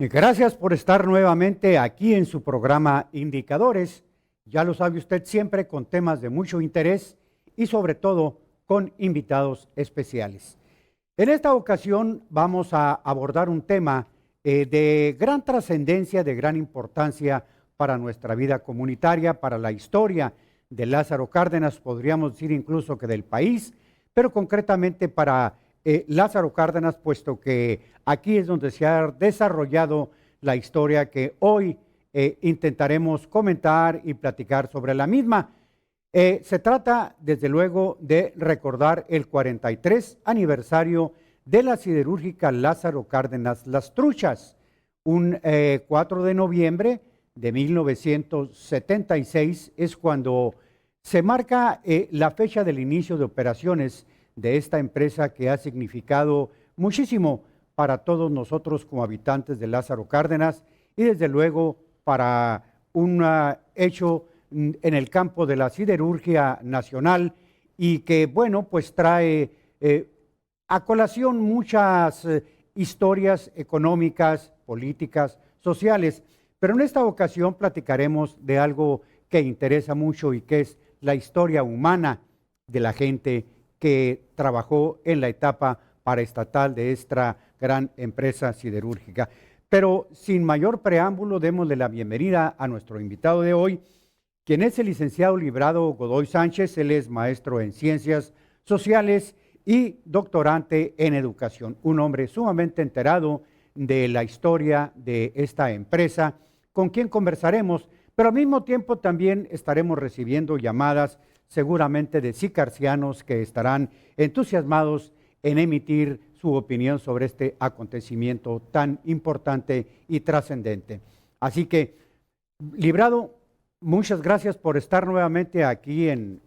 Gracias por estar nuevamente aquí en su programa Indicadores. Ya lo sabe usted, siempre con temas de mucho interés y sobre todo con invitados especiales. En esta ocasión vamos a abordar un tema de gran trascendencia, de gran importancia para nuestra vida comunitaria, para la historia de Lázaro Cárdenas, podríamos decir incluso que del país, pero concretamente para Lázaro Cárdenas, puesto que aquí es donde se ha desarrollado la historia que hoy intentaremos comentar y platicar sobre la misma. Se trata, desde luego, de recordar el 43 aniversario de la siderúrgica Lázaro Cárdenas Las Truchas, un 4 de noviembre de 1976 es cuando se marca la fecha del inicio de operaciones de esta empresa que ha significado muchísimo para todos nosotros como habitantes de Lázaro Cárdenas y desde luego para un hecho en el campo de la siderurgia nacional y que, bueno, pues trae a colación muchas historias económicas, políticas, sociales. Pero en esta ocasión platicaremos de algo que interesa mucho y que es la historia humana de la gente que trabajó en la etapa paraestatal de esta gran empresa siderúrgica. Pero sin mayor preámbulo, démosle la bienvenida a nuestro invitado de hoy, quien es el licenciado Librado Godoy Sánchez. Él es maestro en Ciencias Sociales y doctorante en Educación. Un hombre sumamente enterado de la historia de esta empresa, con quien conversaremos, pero al mismo tiempo también estaremos recibiendo llamadas seguramente de sicarcianos que estarán entusiasmados en emitir su opinión sobre este acontecimiento tan importante y trascendente. Así que, Librado, muchas gracias por estar nuevamente aquí en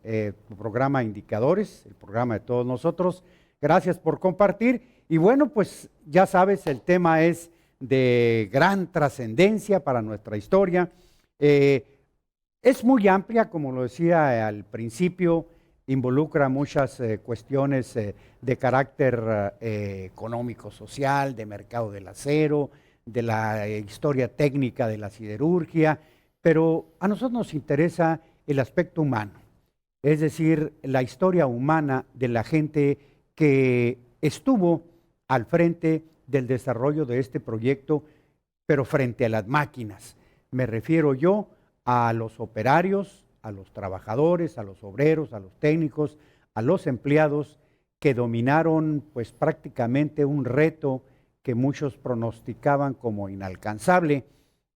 tu programa Indicadores, el programa de todos nosotros. Gracias por compartir. Y bueno, pues ya sabes, el tema es de gran trascendencia para nuestra historia. Es muy amplia, como lo decía al principio, involucra muchas cuestiones de carácter económico, social, de mercado del acero, de la historia técnica de la siderurgia, pero a nosotros nos interesa el aspecto humano, es decir, la historia humana de la gente que estuvo al frente del desarrollo de este proyecto, pero frente a las máquinas. Me refiero yo a los operarios, a los trabajadores, a los obreros, a los técnicos, a los empleados que dominaron pues prácticamente un reto que muchos pronosticaban como inalcanzable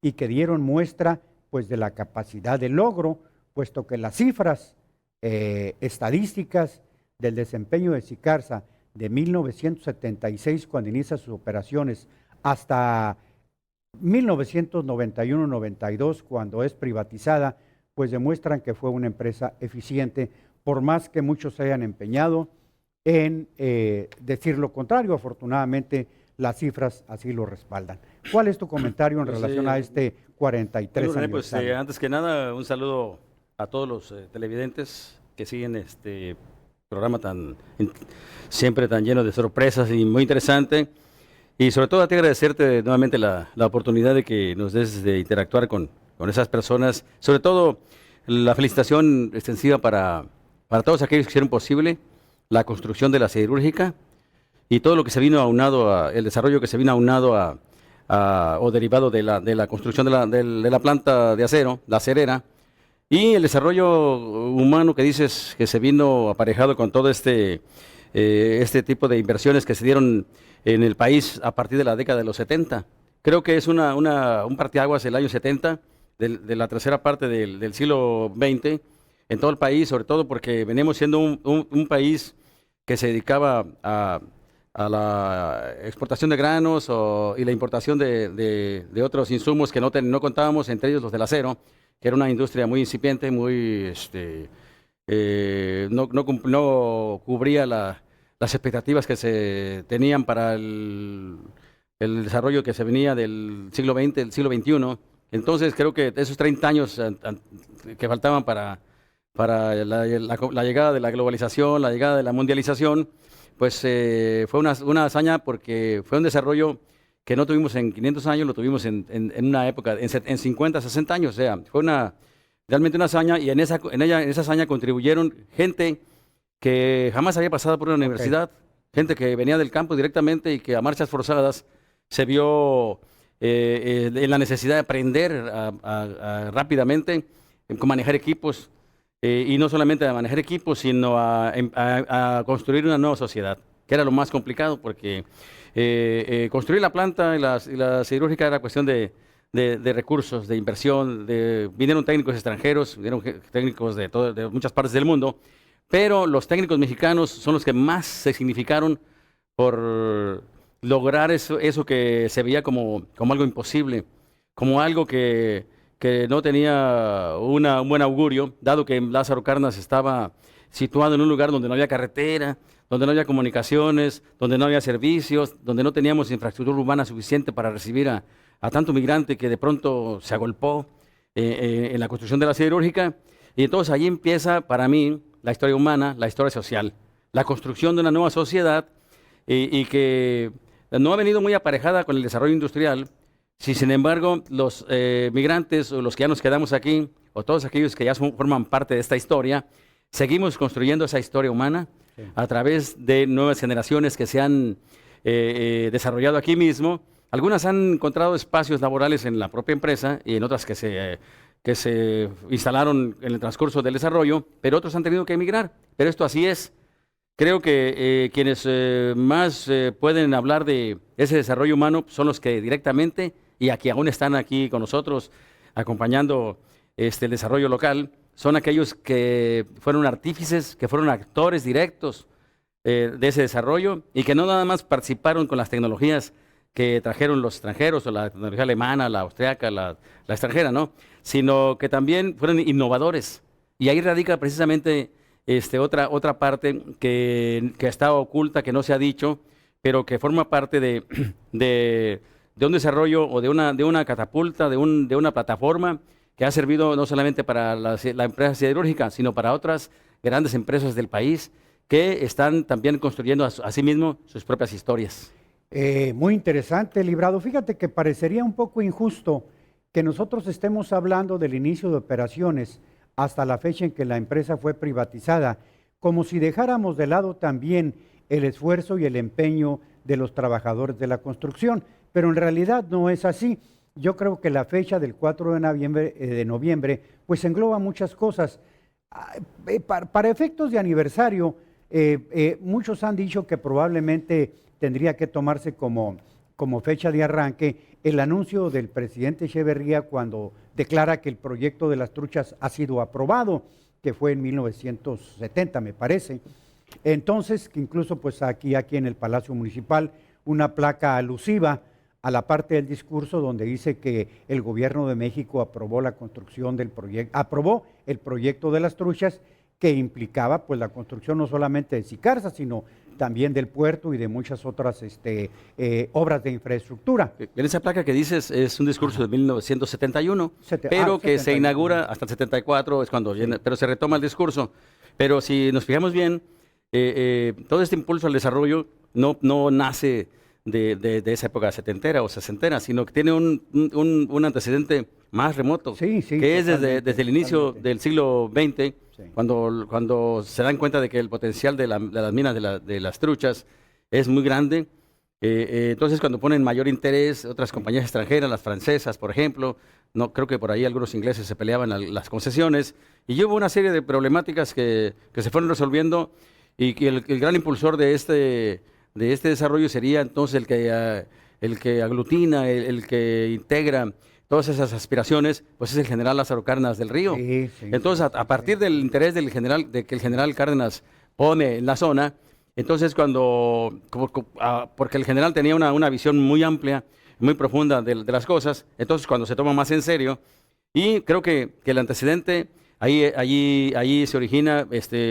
y que dieron muestra pues de la capacidad de logro, puesto que las cifras estadísticas del desempeño de Sicarsa de 1976, cuando inicia sus operaciones, hasta 1991-92, cuando es privatizada, pues demuestran que fue una empresa eficiente, por más que muchos se hayan empeñado en decir lo contrario. Afortunadamente, las cifras así lo respaldan. ¿Cuál es tu comentario en relación a este 43 bueno, aniversario? Pues antes que nada, un saludo a todos los televidentes que siguen este programa siempre tan lleno de sorpresas y muy interesante. Y sobre todo a ti agradecerte nuevamente la oportunidad de que nos des de interactuar con esas personas. Sobre todo la felicitación extensiva para todos aquellos que hicieron posible la construcción de la siderúrgica y todo lo que se vino aunado, el desarrollo que se vino aunado o derivado de la construcción de la planta de acero, la acerera, y el desarrollo humano que dices que se vino aparejado con todo este tipo de inversiones que se dieron en el país a partir de la década de los 70. Creo que es un parteaguas el año 70 de la tercera parte del siglo XX en todo el país, sobre todo porque venimos siendo un país que se dedicaba a la exportación de granos y la importación de otros insumos que no contábamos, entre ellos los del acero, que era una industria muy incipiente, muy no cubría las expectativas que se tenían para el desarrollo que se venía del siglo XX, del siglo XXI. Entonces creo que esos 30 años que faltaban para la llegada de la globalización, la llegada de la mundialización, pues fue una hazaña porque fue un desarrollo que no tuvimos en 500 años, lo tuvimos en una época, en 50, 60 años. O sea, fue realmente una hazaña, y en esa hazaña contribuyeron gente que jamás había pasado por una universidad, gente que venía del campo directamente y que a marchas forzadas se vio en la necesidad de aprender rápidamente cómo manejar equipos, y no solamente a manejar equipos, sino a construir una nueva sociedad, que era lo más complicado, porque construir la planta y la siderúrgica era cuestión de recursos, de inversión. Vinieron técnicos extranjeros, vinieron técnicos de muchas partes del mundo, pero los técnicos mexicanos son los que más se significaron por lograr eso que se veía como algo imposible, como algo que no tenía un buen augurio, dado que Lázaro Cárdenas estaba situado en un lugar donde no había carretera, donde no había comunicaciones, donde no había servicios, donde no teníamos infraestructura urbana suficiente para recibir a tanto migrante que de pronto se agolpó en la construcción de la siderúrgica. Y entonces ahí empieza para mí la historia humana, la historia social, la construcción de una nueva sociedad, y que no ha venido muy aparejada con el desarrollo industrial. Sin embargo, los migrantes, o los que ya nos quedamos aquí, o todos aquellos que ya forman parte de esta historia, seguimos construyendo esa historia humana a través de nuevas generaciones que se han desarrollado aquí mismo. Algunas han encontrado espacios laborales en la propia empresa, y en otras que se instalaron en el transcurso del desarrollo, pero otros han tenido que emigrar. Pero esto así es. Creo que quienes más pueden hablar de ese desarrollo humano son los que directamente, y aquí aún están aquí con nosotros acompañando el desarrollo local, son aquellos que fueron artífices, que fueron actores directos de ese desarrollo, y que no nada más participaron con las tecnologías que trajeron los extranjeros, o la tecnología alemana, la austriaca, la extranjera, ¿no? Sino que también fueron innovadores. Y ahí radica precisamente otra parte que está oculta, que no se ha dicho, pero que forma parte de un desarrollo, o de una catapulta, de una plataforma que ha servido no solamente para la empresa siderúrgica, sino para otras grandes empresas del país que están también construyendo a sí mismos sus propias historias. Muy interesante, Librado. Fíjate que parecería un poco injusto que nosotros estemos hablando del inicio de operaciones hasta la fecha en que la empresa fue privatizada, como si dejáramos de lado también el esfuerzo y el empeño de los trabajadores de la construcción, pero en realidad no es así. Yo creo que la fecha del 4 de noviembre pues engloba muchas cosas. Para efectos de aniversario, muchos han dicho que probablemente tendría que tomarse como fecha de arranque el anuncio del presidente Echeverría cuando declara que el proyecto de las truchas ha sido aprobado, que fue en 1970, me parece. Entonces, que incluso pues aquí en el Palacio Municipal, una placa alusiva a la parte del discurso donde dice que el gobierno de México aprobó la construcción del proyecto, aprobó el proyecto de las truchas, que implicaba pues la construcción no solamente de Sicarza, sino también del puerto y de muchas otras obras de infraestructura. En esa placa que dices es un discurso de 1971, pero que 71. Se inaugura hasta el 74, es cuando viene, pero se retoma el discurso. Pero si nos fijamos bien, todo este impulso al desarrollo no nace de esa época setentera o sesentera, sino que tiene un antecedente más remoto, que es desde el inicio del siglo XX, cuando se dan cuenta de que el potencial de las minas de las truchas es muy grande. Entonces, cuando ponen mayor interés otras compañías extranjeras, las francesas, por ejemplo, no creo que por ahí algunos ingleses se peleaban las concesiones, y hubo una serie de problemáticas que se fueron resolviendo, y que el gran impulsor de este desarrollo sería entonces el que aglutina, el que integra todas esas aspiraciones, pues es el general Lázaro Cárdenas del Río. Entonces, a partir del interés del general, de que el general Cárdenas pone en la zona, entonces porque el general tenía una visión muy amplia, muy profunda de las cosas, entonces cuando se toma más en serio, y creo que el antecedente allí se origina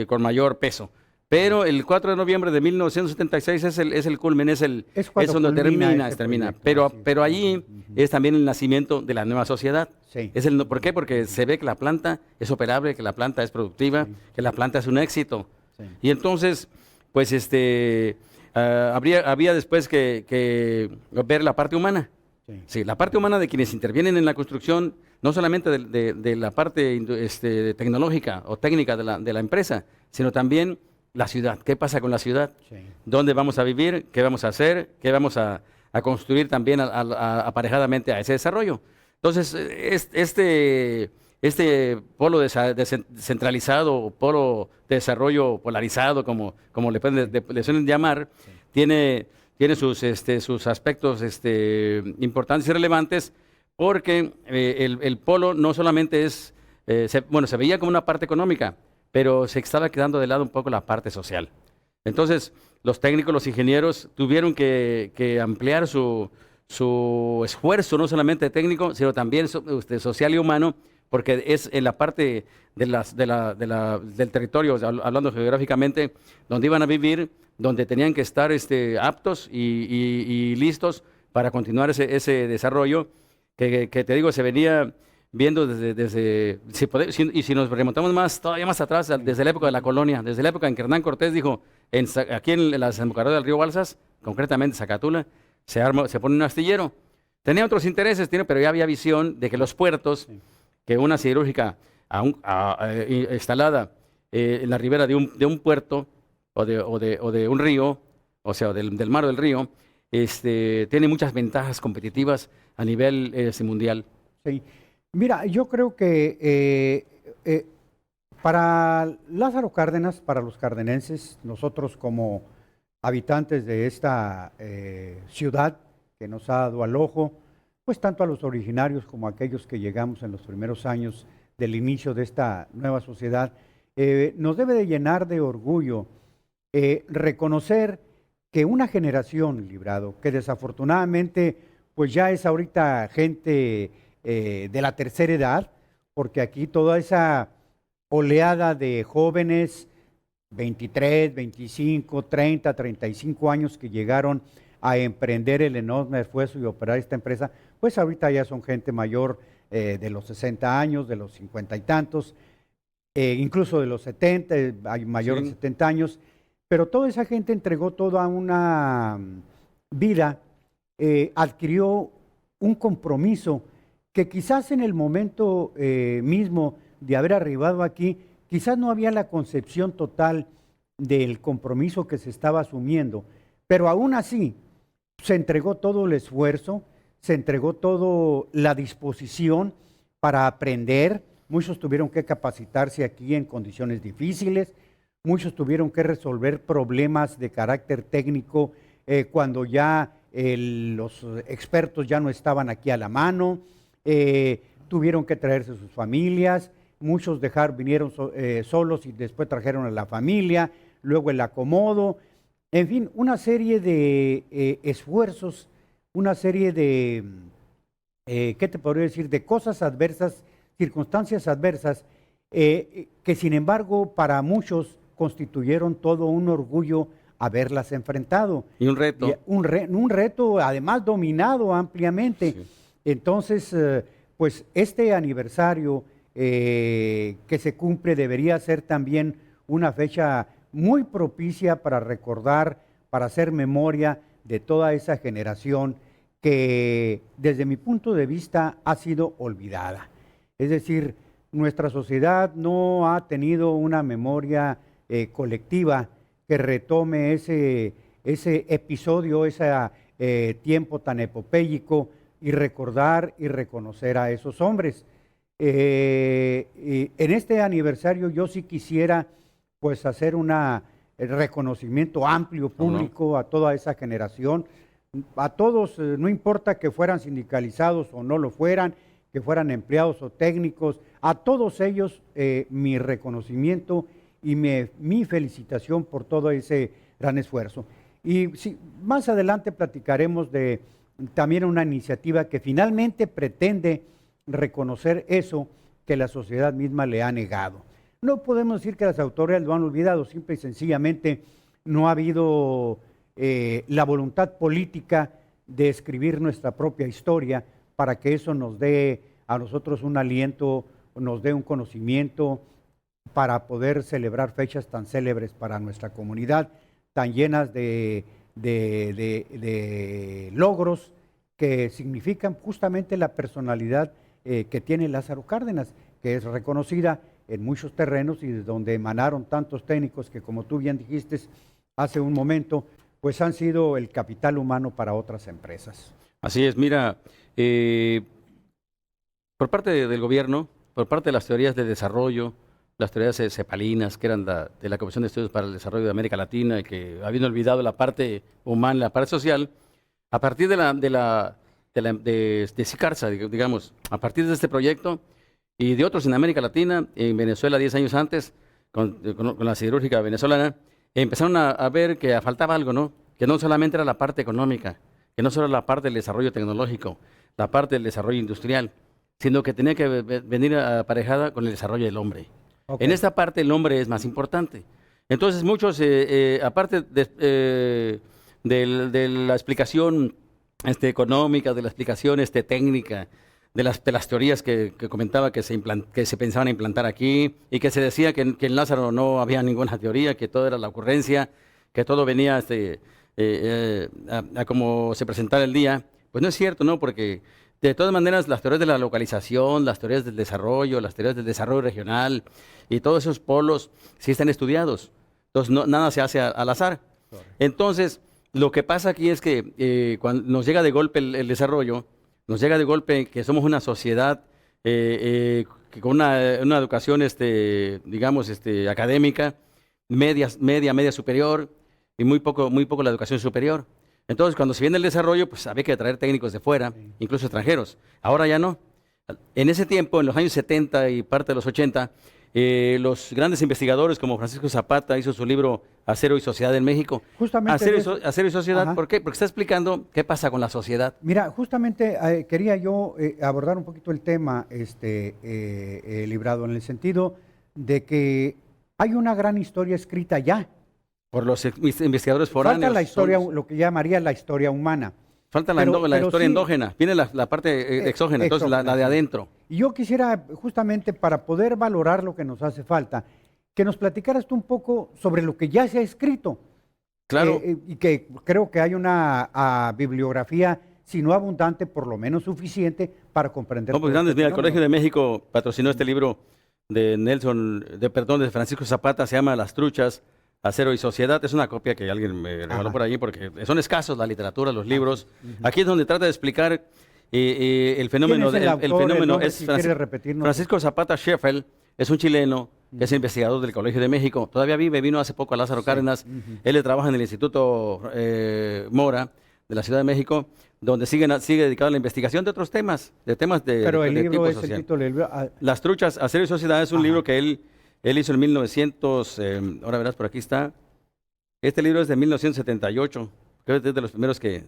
con mayor peso. Pero el 4 de noviembre de 1976 es el culmen, es donde termina. Pero allí es también el nacimiento de la nueva sociedad. ¿Por qué? Porque se ve que la planta es operable, que la planta es productiva, que la planta es un éxito. Y entonces, pues había después que ver la parte humana. Sí. Sí, la parte humana de quienes intervienen en la construcción, no solamente de la parte tecnológica o técnica de la empresa, sino también la ciudad. ¿Qué pasa con la ciudad? Sí. ¿Dónde vamos a vivir? ¿Qué vamos a hacer? ¿Qué vamos a construir también aparejadamente a ese desarrollo? Entonces, este polo descentralizado, polo de desarrollo polarizado, como le suelen llamar, Sí. tiene sus aspectos importantes y relevantes, porque el polo no solamente se veía como una parte económica, pero se estaba quedando de lado un poco la parte social. Entonces, los técnicos, los ingenieros tuvieron que ampliar su esfuerzo, no solamente técnico, sino también social y humano, porque es en la parte del territorio, hablando geográficamente, donde iban a vivir, donde tenían que estar aptos y listos para continuar ese desarrollo que te digo, se venía viendo y si nos remontamos todavía más atrás, desde la época de la colonia, desde la época en que Hernán Cortés dijo, aquí en la desembocadura del río Balsas, concretamente Zacatula, se pone un astillero. Tenía otros intereses, pero ya había visión de que los puertos, que una siderúrgica instalada en la ribera de un puerto o de un río, o sea, del mar o del río, tiene muchas ventajas competitivas a nivel mundial. Sí. Mira, yo creo que para Lázaro Cárdenas, para los cardenenses, nosotros como habitantes de esta ciudad que nos ha dado al ojo, pues tanto a los originarios como a aquellos que llegamos en los primeros años del inicio de esta nueva sociedad, nos debe de llenar de orgullo reconocer que una generación, Librado, que desafortunadamente pues ya es ahorita gente de la tercera edad, porque aquí toda esa oleada de jóvenes, 23, 25, 30, 35 años que llegaron a emprender el enorme esfuerzo y operar esta empresa, pues ahorita ya son gente mayor de los 60 años, de los 50 y tantos, incluso de los 70, hay mayor de 70 años, pero toda esa gente entregó toda una vida, adquirió un compromiso que quizás en el momento mismo de haber arribado aquí, quizás no había la concepción total del compromiso que se estaba asumiendo, pero aún así se entregó todo el esfuerzo, se entregó toda la disposición para aprender. Muchos tuvieron que capacitarse aquí en condiciones difíciles, muchos tuvieron que resolver problemas de carácter técnico cuando ya los expertos ya no estaban aquí a la mano, tuvieron que traerse sus familias, muchos vinieron solos y después trajeron a la familia, luego el acomodo, en fin, una serie de esfuerzos, una serie de, ¿qué te podría decir?, de cosas adversas, circunstancias adversas, que sin embargo para muchos constituyeron todo un orgullo haberlas enfrentado. Y un reto. Un reto además dominado ampliamente. Sí. Entonces, pues este aniversario que se cumple debería ser también una fecha muy propicia para recordar, para hacer memoria de toda esa generación que desde mi punto de vista ha sido olvidada. Es decir, nuestra sociedad no ha tenido una memoria colectiva que retome ese episodio, ese tiempo tan epopéyico y recordar y reconocer a esos hombres. En este aniversario yo sí quisiera pues hacer un reconocimiento amplio, público a toda esa generación, a todos, no importa que fueran sindicalizados o no lo fueran, que fueran empleados o técnicos, a todos ellos mi reconocimiento y mi felicitación por todo ese gran esfuerzo. Y sí, más adelante platicaremos de también una iniciativa que finalmente pretende reconocer eso que la sociedad misma le ha negado. No podemos decir que las autoridades lo han olvidado, simple y sencillamente no ha habido la voluntad política de escribir nuestra propia historia para que eso nos dé a nosotros un aliento, nos dé un conocimiento para poder celebrar fechas tan célebres para nuestra comunidad, tan llenas de de logros que significan justamente la personalidad que tiene Lázaro Cárdenas, que es reconocida en muchos terrenos y de donde emanaron tantos técnicos que, como tú bien dijiste hace un momento, pues han sido el capital humano para otras empresas. Así es, mira, por parte del gobierno, por parte de las teorías de desarrollo, las teorías cepalinas, que eran de la Comisión de Estudios para el Desarrollo de América Latina, y que habían olvidado la parte humana, la parte social, a partir de Sicarza, digamos, a partir de este proyecto y de otros en América Latina, en Venezuela 10 años antes, con la siderúrgica venezolana, empezaron a ver que faltaba algo, ¿no? Que no solamente era la parte económica, que no solo la parte del desarrollo tecnológico, la parte del desarrollo industrial, sino que tenía que venir aparejada con el desarrollo del hombre. Okay. En esta parte el hombre es más importante. Entonces muchos, aparte de la explicación económica, de la explicación técnica, de las teorías que comentaba que se pensaban implantar aquí, y que se decía que en Lázaro no había ninguna teoría, que todo era la ocurrencia, que todo venía a como se presentara el día, pues no es cierto, ¿no? Porque de todas maneras las teorías de la localización, las teorías del desarrollo, las teorías del desarrollo regional y todos esos polos sí están estudiados. Entonces nada se hace al azar. Entonces, lo que pasa aquí es que cuando nos llega de golpe el desarrollo, nos llega de golpe que somos una sociedad que con una educación, digamos, académica, media superior, y muy poco la educación superior. Entonces, cuando se viene el desarrollo, pues había que traer técnicos de fuera, incluso extranjeros. Ahora ya no. En ese tiempo, en los años 70 y parte de los 80, los grandes investigadores como Francisco Zapata hizo su libro Acero y Sociedad en México. Justamente Acero y Sociedad, ajá. ¿Por qué? Porque está explicando qué pasa con la sociedad. Mira, justamente quería yo abordar un poquito el tema, Librado, en el sentido de que hay una gran historia escrita ya. Por los investigadores foráneos. Falta la historia, lo que llamaría la historia humana. Falta la historia endógena. Viene la parte exógena, entonces la de adentro. Y yo quisiera, justamente para poder valorar lo que nos hace falta, que nos platicaras tú un poco sobre lo que ya se ha escrito. Claro. Y que creo que hay una bibliografía, si no abundante, por lo menos suficiente para comprender. No, pues grandes. Mira, el Colegio de México patrocinó este libro de de Francisco Zapata, se llama Las Truchas, Acero y Sociedad. Es una copia que alguien me regaló por ahí porque son escasos la literatura, los libros. Aquí es donde trata de explicar el fenómeno. Francisco Zapata Scheffel, es un chileno que es investigador del Colegio de México. Todavía vino hace poco a Lázaro Cárdenas. Él trabaja en el Instituto Mora de la Ciudad de México, donde sigue dedicado a la investigación de otros temas, Pero el libro tipo es social. el título del libro. Las Truchas, Acero y Sociedad es un libro que él hizo en 1900, ahora verás, por aquí está. Este libro es de 1978, creo que es de los primeros que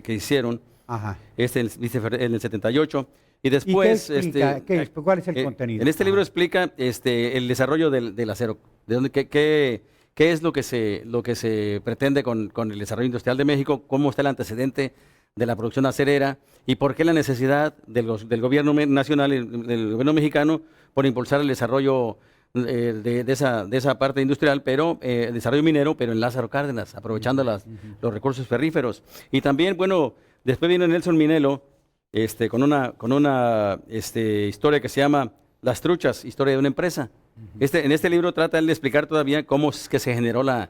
hicieron. Ajá. En el 78. Y después, ¿Y cuál es el contenido? En este libro explica el desarrollo del acero, qué es lo que se pretende con el desarrollo industrial de México, cómo está el antecedente de la producción acerera y por qué la necesidad del gobierno nacional y del gobierno mexicano por impulsar el desarrollo de esa parte industrial, pero el desarrollo minero, pero en Lázaro Cárdenas, aprovechando los recursos ferríferos. Y también, bueno, después vino Nelson Minelo con una historia que se llama Las Truchas, historia de una empresa. En este libro trata él de explicar todavía cómo es que se generó la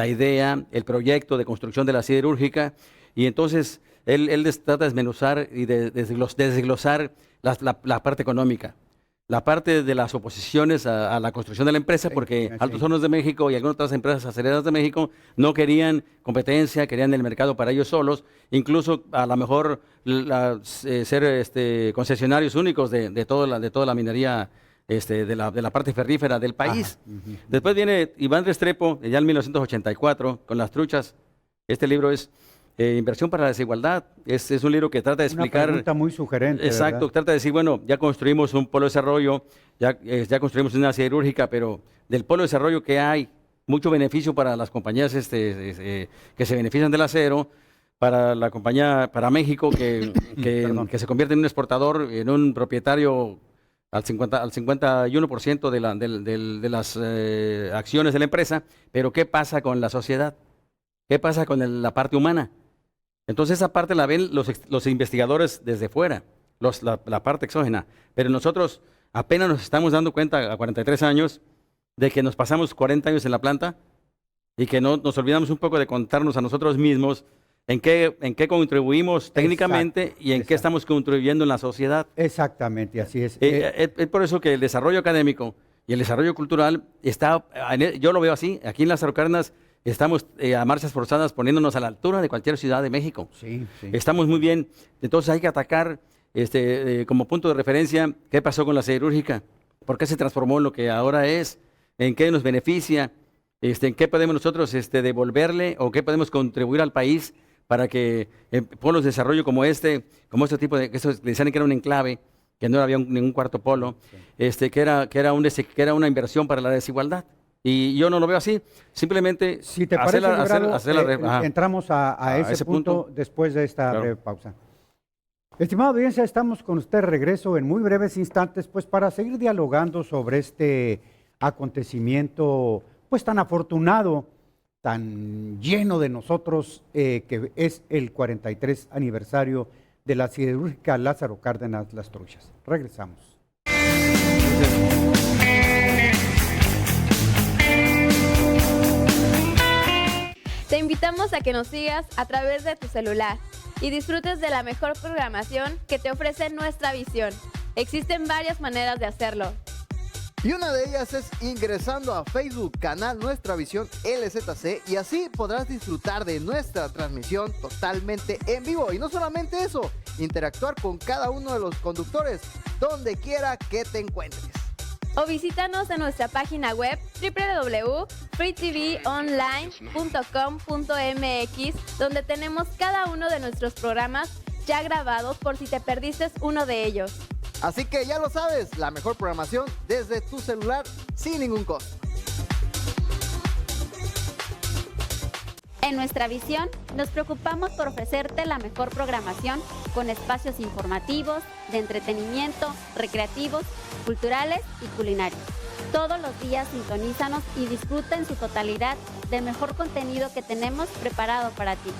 idea, el proyecto de construcción de la siderúrgica, y entonces él trata de desmenuzar y de desglosar la parte económica. La parte de las oposiciones a la construcción de la empresa, porque Altos Hornos de México y algunas otras empresas acereras de México no querían competencia, querían el mercado para ellos solos, incluso a lo mejor ser concesionarios únicos de toda la minería de la parte ferrífera del país. Después viene Iván Restrepo, ya en 1984, con Las Truchas. Este libro es Inversión para la Desigualdad. Es un libro que trata de explicar. Una pregunta muy sugerente. Exacto, ¿verdad? Trata de decir, bueno, ya construimos un polo de desarrollo, ya construimos una siderúrgica, pero del polo de desarrollo que hay, mucho beneficio para las compañías que se benefician del acero, para la compañía, para México, que se convierte en un exportador, en un propietario al 51% de las acciones de la empresa, pero ¿qué pasa con la sociedad? ¿Qué pasa con la parte humana? Entonces esa parte la ven los investigadores desde fuera, la parte exógena. Pero nosotros apenas nos estamos dando cuenta a 43 años de que nos pasamos 40 años en la planta y que no nos olvidamos un poco de contarnos a nosotros mismos en qué contribuimos técnicamente y en qué estamos contribuyendo en la sociedad. Exactamente, así es. Es por eso que el desarrollo académico y el desarrollo cultural yo lo veo así. Aquí en Lázaro Cárdenas estamos a marchas forzadas poniéndonos a la altura de cualquier ciudad de México. Sí, sí. Estamos muy bien. Entonces hay que atacar como punto de referencia qué pasó con la siderúrgica, por qué se transformó en lo que ahora es, en qué nos beneficia, en qué podemos nosotros devolverle o qué podemos contribuir al país para que polos de desarrollo como este tipo de, que le decían que era un enclave, que no había ningún cuarto polo, que era una inversión para la desigualdad. Y yo no lo veo así, simplemente si te parece, entramos a ese punto después de esta breve pausa. Estimada audiencia, estamos con usted de regreso en muy breves instantes, pues para seguir dialogando sobre este acontecimiento, pues tan afortunado, tan lleno de nosotros, que es el 43 aniversario de la siderúrgica Lázaro Cárdenas Las Truchas. Regresamos. Te invitamos a que nos sigas a través de tu celular y disfrutes de la mejor programación que te ofrece Nuestra Visión. Existen varias maneras de hacerlo. Y una de ellas es ingresando a Facebook, canal Nuestra Visión LZC, y así podrás disfrutar de nuestra transmisión totalmente en vivo. Y no solamente eso, interactuar con cada uno de los conductores, donde quiera que te encuentres. O visítanos en nuestra página web www.freetvonline.com.mx, donde tenemos cada uno de nuestros programas ya grabados por si te perdiste uno de ellos. Así que ya lo sabes, la mejor programación desde tu celular sin ningún costo. En Nuestra Visión nos preocupamos por ofrecerte la mejor programación con espacios informativos, de entretenimiento, recreativos, culturales y culinarios. Todos los días sintonízanos y disfruta en su totalidad del mejor contenido que tenemos preparado para ti.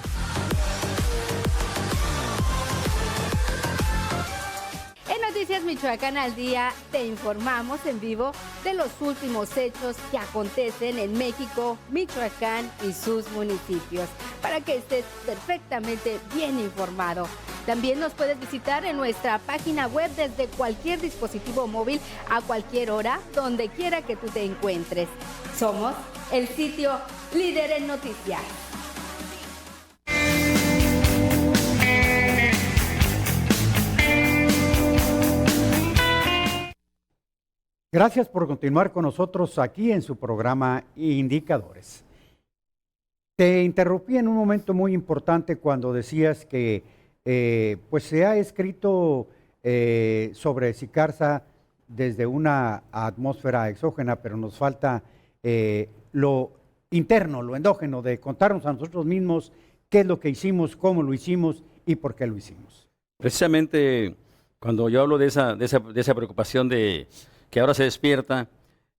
En Noticias Michoacán al Día te informamos en vivo de los últimos hechos que acontecen en México, Michoacán y sus municipios, para que estés perfectamente bien informado. También nos puedes visitar en nuestra página web desde cualquier dispositivo móvil a cualquier hora, donde quiera que tú te encuentres. Somos el sitio líder en noticias. Gracias por continuar con nosotros aquí en su programa Indicadores. Te interrumpí en un momento muy importante cuando decías que pues se ha escrito sobre Sicarza desde una atmósfera exógena, pero nos falta lo interno, lo endógeno, de contarnos a nosotros mismos qué es lo que hicimos, cómo lo hicimos y por qué lo hicimos. Precisamente cuando yo hablo de esa preocupación de que ahora se despierta,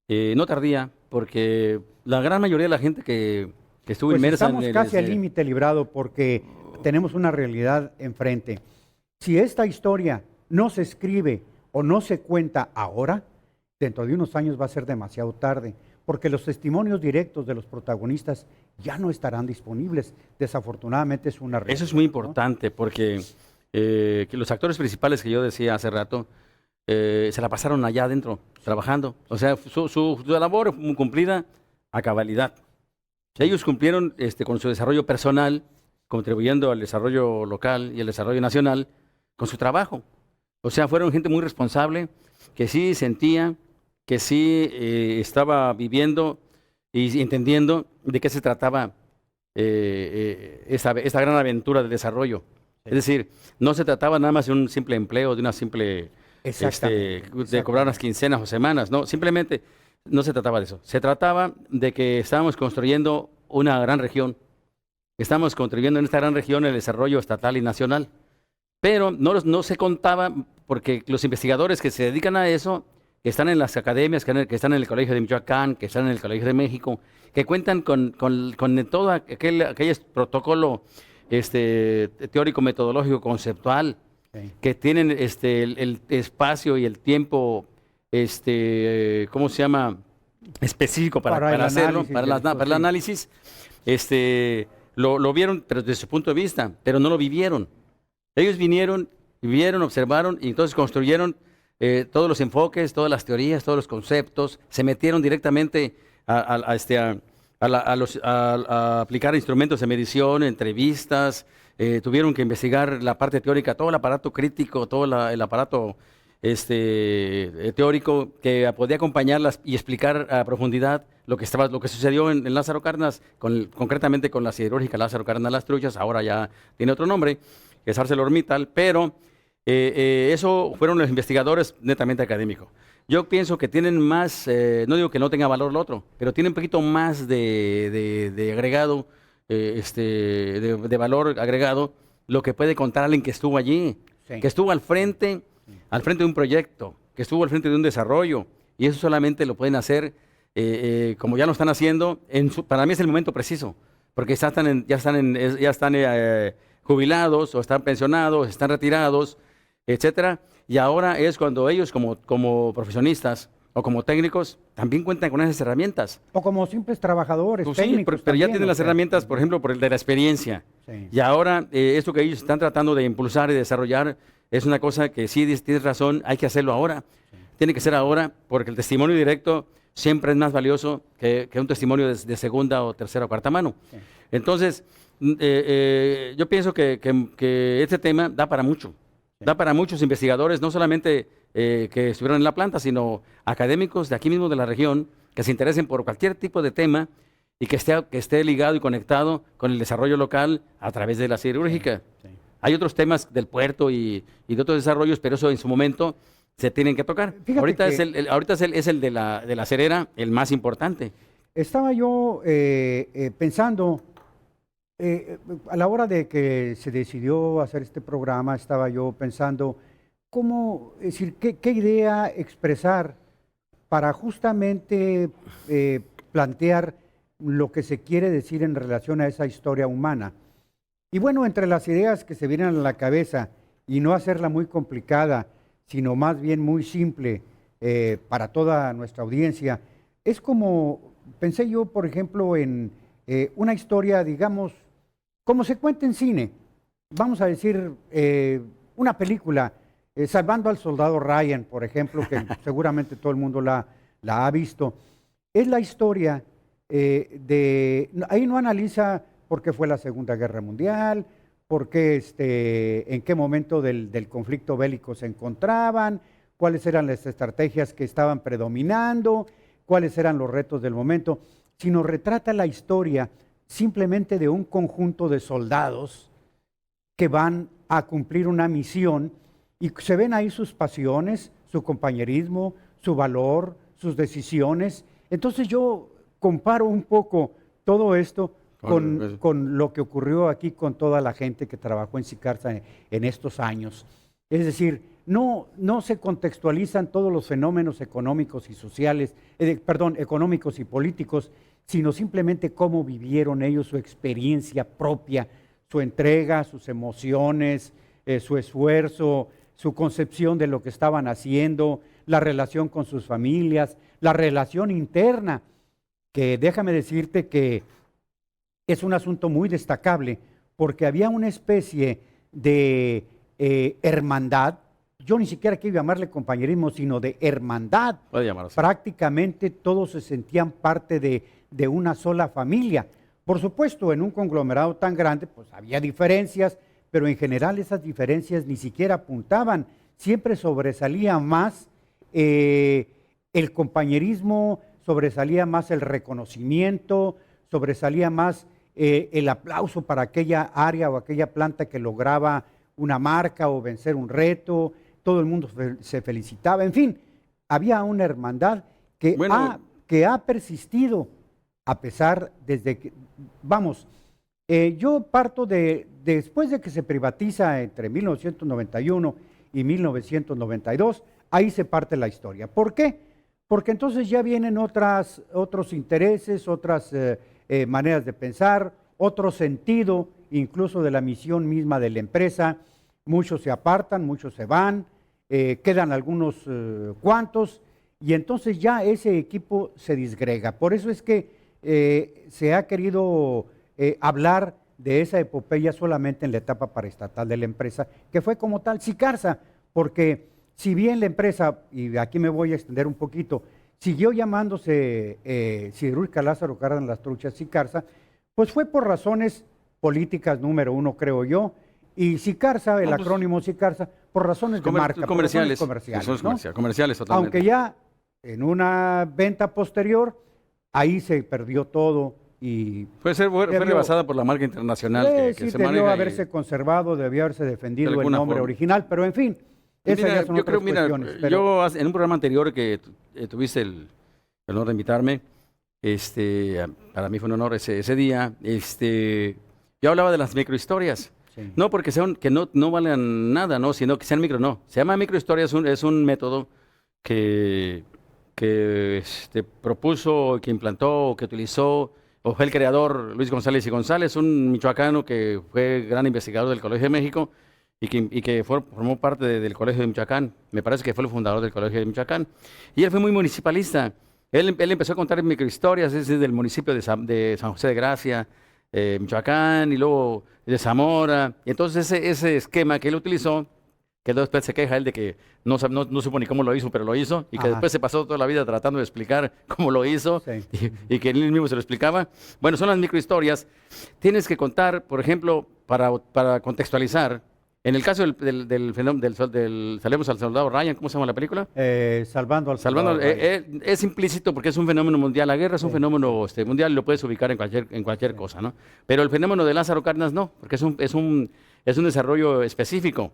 no tardía, porque la gran mayoría de la gente que estuvo pues inmersa estamos casi al límite librado, porque tenemos una realidad enfrente. Si esta historia no se escribe o no se cuenta ahora, dentro de unos años va a ser demasiado tarde, porque los testimonios directos de los protagonistas ya no estarán disponibles. Desafortunadamente es una realidad. Eso es muy importante, ¿no? Porque que los actores principales que yo decía hace rato, se la pasaron allá adentro, trabajando. O sea, su labor fue cumplida a cabalidad. Ellos cumplieron con su desarrollo personal, contribuyendo al desarrollo local y al desarrollo nacional con su trabajo. O sea, fueron gente muy responsable, que sí sentía, que sí estaba viviendo y entendiendo de qué se trataba esta gran aventura de desarrollo. Es decir, no se trataba nada más de un simple empleo, de una simple... de cobrar unas quincenas o semanas, no, simplemente no se trataba de eso. Se trataba de que estábamos construyendo una gran región, estamos contribuyendo en esta gran región el desarrollo estatal y nacional, pero no se contaba porque los investigadores que se dedican a eso que están en las academias, que están en el Colegio de Michoacán, que están en el Colegio de México, que cuentan con todo aquel protocolo teórico, metodológico, conceptual, Sí. que tienen el espacio y el tiempo, ¿cómo se llama? Específico Para el para hacerlo, análisis para, de esto, para el sí. análisis. Lo vieron, pero desde su punto de vista, pero no lo vivieron. Ellos vieron, observaron y entonces construyeron todos los enfoques, todas las teorías, todos los conceptos, se metieron directamente a aplicar instrumentos de medición, entrevistas, tuvieron que investigar la parte teórica, todo el aparato crítico, todo el aparato teórico que podía acompañarlas y explicar a profundidad lo que sucedió en Lázaro Cárdenas, concretamente con la siderúrgica Lázaro Cárdenas Las Truchas, ahora ya tiene otro nombre, que es ArcelorMittal, pero eso fueron los investigadores netamente académicos. Yo pienso que tienen más, no digo que no tenga valor lo otro, pero tienen un poquito más de agregado, de valor agregado, lo que puede contar alguien que estuvo allí, Sí. que estuvo al frente de un proyecto, que estuvo al frente de un desarrollo, y eso solamente lo pueden hacer, como ya lo están haciendo, para mí es el momento preciso, porque ya están jubilados, o están pensionados, están retirados, etcétera, y ahora es cuando ellos como profesionistas o como técnicos también cuentan con esas herramientas. O como simples trabajadores, Pues sí, técnicos pero ya también, tienen o las sea. herramientas, por ejemplo, por el de la experiencia. Sí. Y ahora esto que ellos están tratando de impulsar y desarrollar es una cosa que sí tienes razón, hay que hacerlo ahora. Tiene que ser ahora, porque el testimonio directo siempre es más valioso que un testimonio de segunda o tercera o cuarta mano. Sí. Entonces, yo pienso que este tema da para mucho. Da para muchos investigadores, no solamente que estuvieron en la planta, sino académicos de aquí mismo de la región, que se interesen por cualquier tipo de tema y que esté ligado y conectado con el desarrollo local a través de la siderúrgica. Sí. Hay otros temas del puerto y de otros desarrollos, pero eso en su momento se tienen que tocar. Fíjate Ahorita que- ahorita es el de la acerera el más importante. Estaba yo pensando, a la hora de que se decidió hacer este programa, estaba yo pensando cómo, es decir, qué idea expresar para justamente plantear lo que se quiere decir en relación a esa historia humana. Y bueno, entre las ideas que se vienen a la cabeza, y no hacerla muy complicada, sino más bien muy simple para toda nuestra audiencia, es como, pensé yo, por ejemplo, en una historia, digamos, como se cuenta en cine. Vamos a decir, una película, Salvando al Soldado Ryan, por ejemplo, que seguramente todo el mundo la ha visto. Es la historia ahí no analiza por qué fue la Segunda Guerra Mundial, por qué, en qué momento del conflicto bélico se encontraban, cuáles eran las estrategias que estaban predominando, cuáles eran los retos del momento, sino retrata la historia simplemente de un conjunto de soldados que van a cumplir una misión y se ven ahí sus pasiones, su compañerismo, su valor, sus decisiones. Entonces yo comparo un poco todo esto con lo que ocurrió aquí con toda la gente que trabajó en Sicarza en estos años. Es decir, no se contextualizan todos los fenómenos económicos y sociales, económicos y políticos, sino simplemente cómo vivieron ellos su experiencia propia, su entrega, sus emociones, su esfuerzo, su concepción de lo que estaban haciendo, la relación con sus familias, la relación interna, que déjame decirte que es un asunto muy destacable, porque había una especie de hermandad. Yo ni siquiera quiero llamarle compañerismo, sino de hermandad. Puede llamarlo así. Prácticamente todos se sentían parte de una sola familia. Por supuesto, en un conglomerado tan grande, pues había diferencias, pero en general esas diferencias ni siquiera apuntaban. Siempre sobresalía más el compañerismo, sobresalía más el reconocimiento, sobresalía más el aplauso para aquella área o aquella planta que lograba una marca o vencer un reto. Todo el mundo se felicitaba. En fin, había una hermandad que ha persistido a pesar desde que, vamos, yo parto después de que se privatiza entre 1991 y 1992, ahí se parte la historia. ¿Por qué? Porque entonces ya vienen otros intereses, otras maneras de pensar, otro sentido, incluso de la misión misma de la empresa. Muchos se apartan, muchos se van, quedan algunos cuantos, y entonces ya ese equipo se disgrega. Por eso es que se ha querido hablar de esa epopeya solamente en la etapa paraestatal de la empresa, que fue como tal Sicarsa, porque si bien la empresa, y aquí me voy a extender un poquito, siguió llamándose Siderúrgica Lázaro Cárdenas Las Truchas Sicarsa, pues fue por razones políticas número uno, creo yo, y Sicarsa, el acrónimo Sicarsa, por razones de marca, comerciales, por razones comerciales, ¿no? Comerciales totalmente. Aunque ya en una venta posterior, ahí se perdió todo y fue rebasada por la marca internacional sí, que se debió maneja. haberse conservado, debió haberse defendido el nombre forma. original, pero en fin, esas ya son otras cuestiones. Pero yo en un programa anterior que tuviste el honor de invitarme, para mí fue un honor ese día, yo hablaba de las microhistorias. sí. No porque que no valgan nada, ¿no? Sino que sean no. Se llama microhistoria, es un método que propuso, que implantó, que utilizó, o fue el creador Luis González y González, un michoacano que fue gran investigador del Colegio de México y que formó parte del Colegio de Michoacán. Me parece que fue el fundador del Colegio de Michoacán. Y él fue muy municipalista. Él empezó a contar microhistorias desde el municipio de San José de Gracia, Michoacán, y luego de Zamora. Y entonces ese esquema que él utilizó, que después se queja él de que no supo ni cómo lo hizo, pero lo hizo, y que después se pasó toda la vida tratando de explicar cómo lo hizo, sí. y que él mismo se lo explicaba. Bueno, son las microhistorias. Tienes que contar, por ejemplo, para contextualizar, en el caso del fenómeno Salvemos al Soldado Ryan, ¿cómo se llama la película? Salvando al Soldado Ryan. Es implícito porque es un fenómeno mundial. La guerra es un fenómeno mundial y lo puedes ubicar en cualquier cosa, ¿no? Pero el fenómeno de Lázaro Cárdenas no, porque es un desarrollo específico.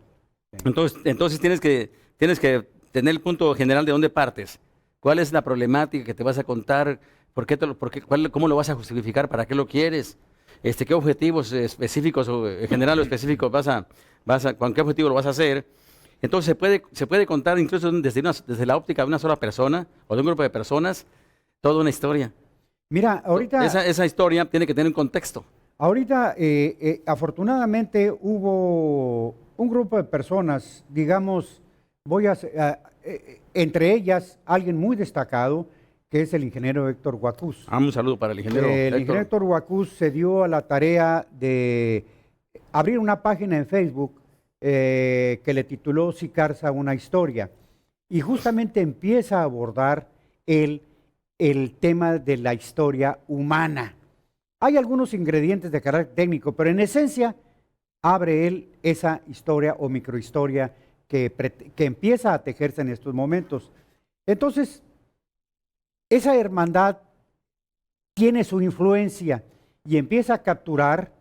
Entonces tienes que tener el punto general de dónde partes. ¿Cuál es la problemática que te vas a contar? ¿Cómo lo vas a justificar? ¿Para qué lo quieres? ¿Qué objetivos específicos o general o específicos con qué objetivo lo vas a hacer? Entonces se puede contar incluso desde la óptica de una sola persona o de un grupo de personas toda una historia. Mira, ahorita esa historia tiene que tener un contexto. Ahorita, afortunadamente, hubo un grupo de personas, digamos, entre ellas alguien muy destacado, que es el ingeniero Héctor Huacús. Un saludo para el ingeniero El ingeniero Héctor Huacús se dio a la tarea de abrir una página en Facebook que le tituló Sicarsa, una historia. Y justamente empieza a abordar el tema de la historia humana. Hay algunos ingredientes de carácter técnico, pero en esencia abre él esa historia o microhistoria que empieza a tejerse en estos momentos. Entonces, esa hermandad tiene su influencia y empieza a capturar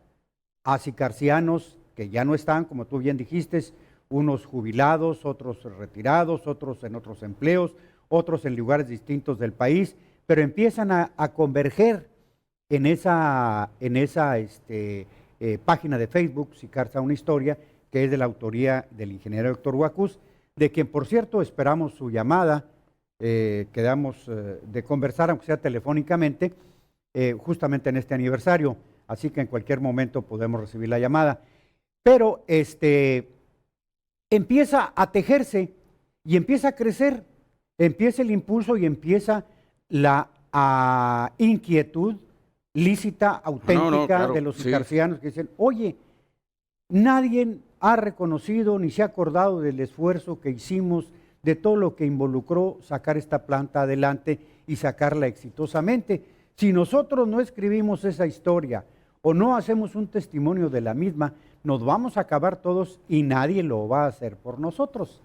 a sicarcianos que ya no están, como tú bien dijiste, unos jubilados, otros retirados, otros en otros empleos, otros en lugares distintos del país, pero empiezan a converger en esa página de Facebook, Sicarsa, una historia, que es de la autoría del ingeniero Héctor Huacús, de quien, por cierto, esperamos su llamada. Quedamos de conversar, aunque sea telefónicamente, justamente en este aniversario, así que en cualquier momento podemos recibir la llamada. Pero empieza a tejerse y empieza a crecer, empieza el impulso y empieza la inquietud lícita, auténtica claro, de los sicarcianos que dicen, oye, nadie ha reconocido ni se ha acordado del esfuerzo que hicimos, de todo lo que involucró sacar esta planta adelante y sacarla exitosamente. Si nosotros no escribimos esa historia o no hacemos un testimonio de la misma, nos vamos a acabar todos y nadie lo va a hacer por nosotros.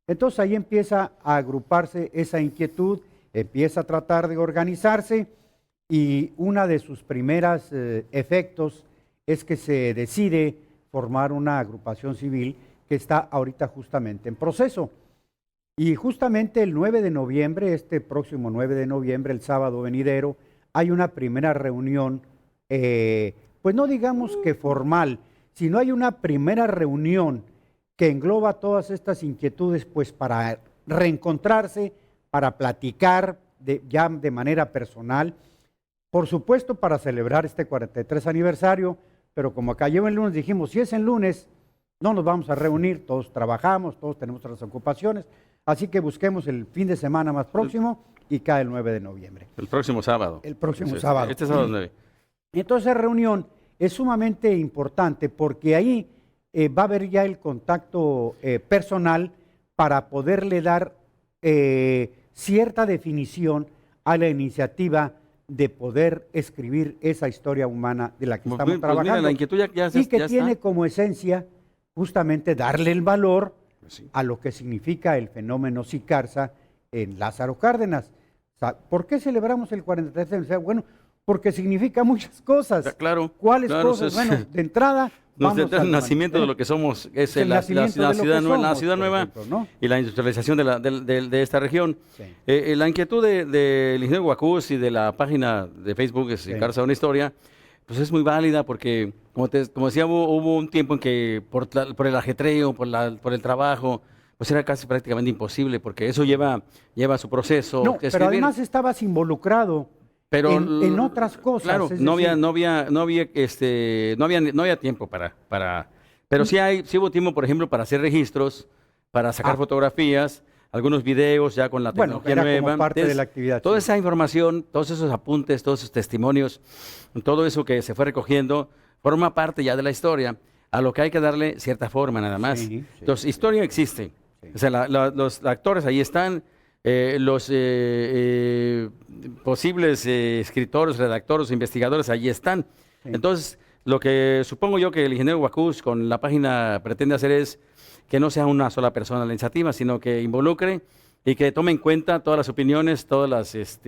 Entonces ahí empieza a agruparse esa inquietud, empieza a tratar de organizarse y una de sus primeras efectos es que se decide formar una agrupación civil que está ahorita justamente en proceso. Y justamente el 9 de noviembre, este próximo 9 de noviembre, el sábado venidero, hay una primera reunión, pues no digamos que formal, sino hay una primera reunión que engloba todas estas inquietudes, pues para reencontrarse para platicar ya de manera personal. Por supuesto, para celebrar este 43 aniversario, pero como cayó el lunes, dijimos, si es el lunes, no nos vamos a reunir, todos trabajamos, todos tenemos otras ocupaciones, así que busquemos el fin de semana más próximo y cae el 9 de noviembre. El próximo sábado. El próximo sábado. Este sábado 9. Entonces, esa reunión es sumamente importante porque ahí va a haber ya el contacto personal para poderle dar cierta definición a la iniciativa de poder escribir esa historia humana de la que estamos trabajando. Mira, la inquietud ya y que ya tiene está. como esencia justamente darle el valor Sí. a lo que significa el fenómeno Sicarza en Lázaro Cárdenas. O sea, ¿por qué celebramos el 43 aniversario? Bueno, porque significa muchas cosas. Ya, claro. ¿Cuáles claro, cosas? es- Bueno, de entrada, Nos vamos el al nacimiento de lo que somos, es el la nacimiento de lo que ciudad nueva, la somos, ciudad por nueva ejemplo, ¿no? y la industrialización de esta región. Sí. La inquietud del ingeniero Guacús y de la página de Facebook, es Sicarza una historia, pues es muy válida porque, como decía, hubo un tiempo en que por el ajetreo, por el trabajo, pues era casi prácticamente imposible porque eso lleva su proceso. No, que pero escribir. además estabas involucrado Pero en otras cosas. Claro, es no decir, había tiempo pero sí hubo tiempo, por ejemplo, para hacer registros, para sacar fotografías, algunos videos ya con la bueno, tecnología era nueva. como parte de Entonces, la actividad. toda sí. esa información, todos esos apuntes, todos esos testimonios, todo eso que se fue recogiendo, forma parte ya de la historia, a lo que hay que darle cierta forma nada más. Sí, sí, Entonces, sí. historia existe. Sí. O sea, los actores ahí están, los posibles escritores, redactores, investigadores allí están. Sí. Entonces, lo que supongo yo que el ingeniero Guacús con la página pretende hacer es que no sea una sola persona la iniciativa, sino que involucre y que tome en cuenta todas las opiniones, todas las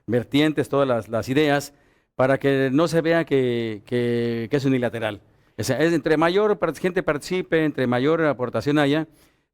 vertientes, todas las ideas, para que no se vea que es unilateral. O sea, entre mayor gente participe, entre mayor aportación haya,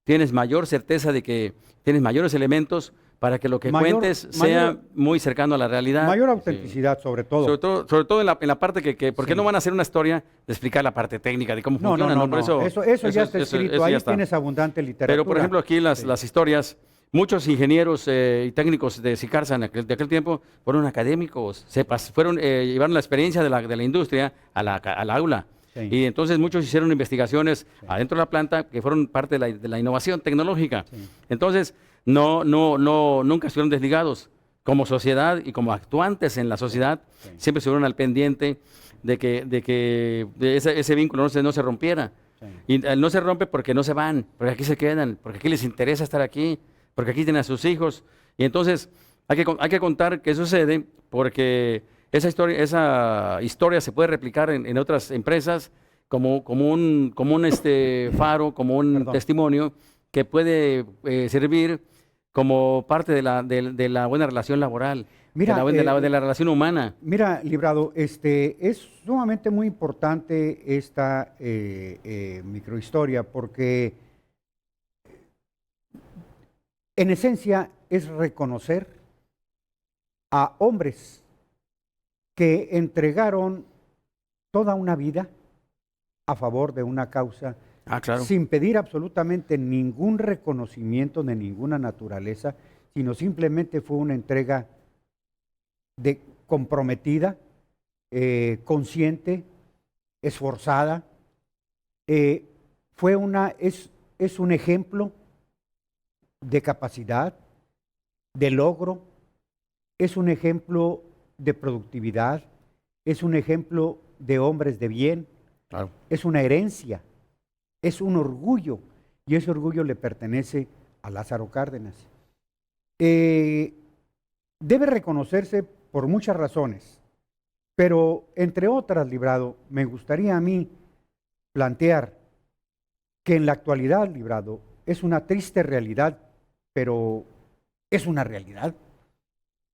tienes mayor certeza de que tienes mayores elementos para que lo que cuentes sea muy cercano a la realidad. Mayor Sí. autenticidad, sobre todo. Sobre todo en la parte porque Sí. no van a hacer una historia de explicar la parte técnica de cómo No, funciona, no, no, Por no. Eso ya está escrito. eso Ahí ya está. tienes abundante literatura. Pero, por ejemplo, aquí Sí. las historias, muchos ingenieros y técnicos de Sicarza de aquel tiempo fueron académicos, llevaron la experiencia de la industria al aula. Sí. Y entonces muchos hicieron investigaciones adentro de la planta que fueron parte de la innovación tecnológica. Sí. Entonces, nunca estuvieron desligados. Como sociedad y como actuantes en la sociedad, siempre estuvieron al pendiente de que ese vínculo no se rompiera. Sí. Y no se rompe porque no se van, porque aquí se quedan, porque aquí les interesa estar aquí, porque aquí tienen a sus hijos. Y entonces hay que contar qué sucede porque esa historia se puede replicar en otras empresas como un faro, como un Perdón. testimonio que puede servir como parte de la buena relación laboral, Mira, de la relación humana. Mira, Librado, es sumamente muy importante esta microhistoria porque en esencia es reconocer a hombres que entregaron toda una vida a favor de una causa Claro. sin pedir absolutamente ningún reconocimiento de ninguna naturaleza, sino simplemente fue una entrega comprometida, consciente, esforzada. Es un ejemplo de capacidad, de logro, es un ejemplo de productividad, es un ejemplo de hombres de bien, Claro. es una herencia, es un orgullo, y ese orgullo le pertenece a Lázaro Cárdenas. Debe reconocerse por muchas razones, pero entre otras, Librado, me gustaría a mí plantear que en la actualidad, Librado, es una triste realidad, pero es una realidad.